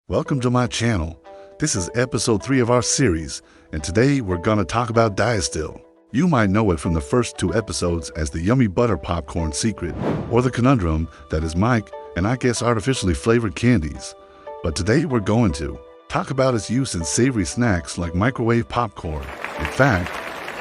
Welcome to my channel. This is episode 3 of our series, and today we're gonna talk about Diacetyl. You might know it from the first 2 episodes as the yummy butter popcorn secret, or the conundrum that is Mike and I guess artificially flavored candies. But today we're going to talk about its use in savory snacks like microwave popcorn. In fact,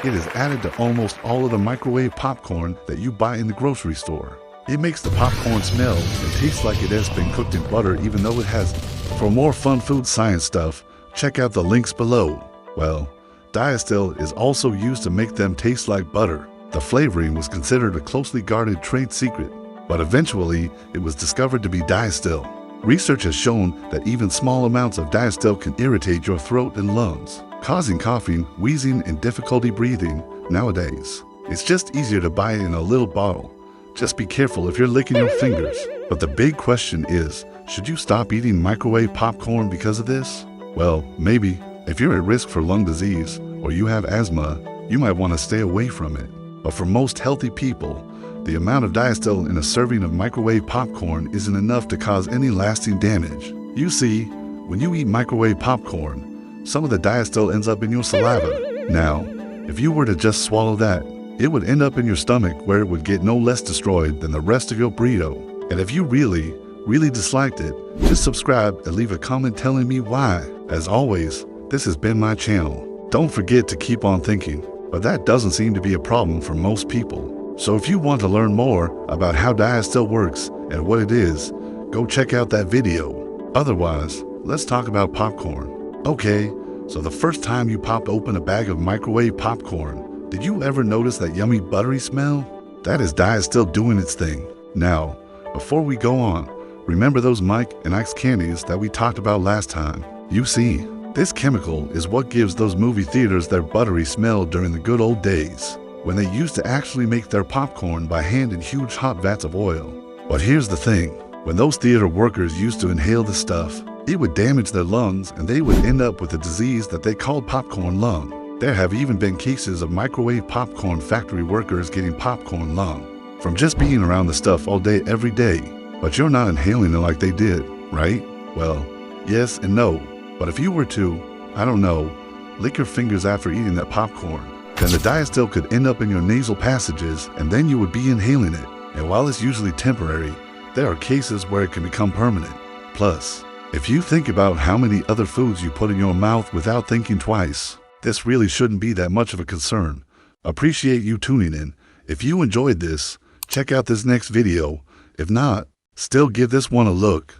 it is added to almost all of the microwave popcorn that you buy in the grocery store. It makes the popcorn smell and taste like it has been cooked in butter even though it hasn't. For more fun food science stuff, check out the links below. Well, Diacetyl is also used to make them taste like butter. The flavoring was considered a closely guarded trade secret, but eventually it was discovered to be Diacetyl. Research has shown that even small amounts of Diacetyl can irritate your throat and lungs, causing coughing, wheezing, and difficulty breathing nowadays. It's just easier to buy it in a little bottle. Just be careful if you're licking your fingers. But the big question is, should you stop eating microwave popcorn because of this? Well, maybe. If you're at risk for lung disease or you have asthma, you might want to stay away from it. But for most healthy people, the amount of Diacetyl in a serving of microwave popcorn isn't enough to cause any lasting damage. You see, when you eat microwave popcorn, some of the Diacetyl ends up in your saliva. Now, if you were to just swallow that, it would end up in your stomach where it would get no less destroyed than the rest of your burrito. And if you really disliked it, just subscribe and leave a comment telling me why. As always, this has been my channel. Don't forget to keep on thinking, but that doesn't seem to be a problem for most people. So if you want to learn more about how Diacetyl works and what it is, go check out that video. Otherwise, let's talk about popcorn. Okay, so the first time you popped open a bag of microwave popcorn, did you ever notice that yummy buttery smell? That is Diacetyl doing its thing. Now, before we go on, remember those Mike and Ike's candies that we talked about last time? You see, this chemical is what gives those movie theaters their buttery smell during the good old days, when they used to actually make their popcorn by hand in huge hot vats of oil. But here's the thing, when those theater workers used to inhale the stuff, it would damage their lungs and they would end up with a disease that they called popcorn lung. There have even been cases of microwave popcorn factory workers getting popcorn lung from just being around the stuff all day every day. But you're not inhaling it like they did, right? Well, yes and no. But if you were to, I don't know, lick your fingers after eating that popcorn, then the Diacetyl could end up in your nasal passages and then you would be inhaling it. And while it's usually temporary, there are cases where it can become permanent. Plus, if you think about how many other foods you put in your mouth without thinking twice, this really shouldn't be that much of a concern. Appreciate you tuning in. If you enjoyed this, check out this next video. If not, still give this one a look.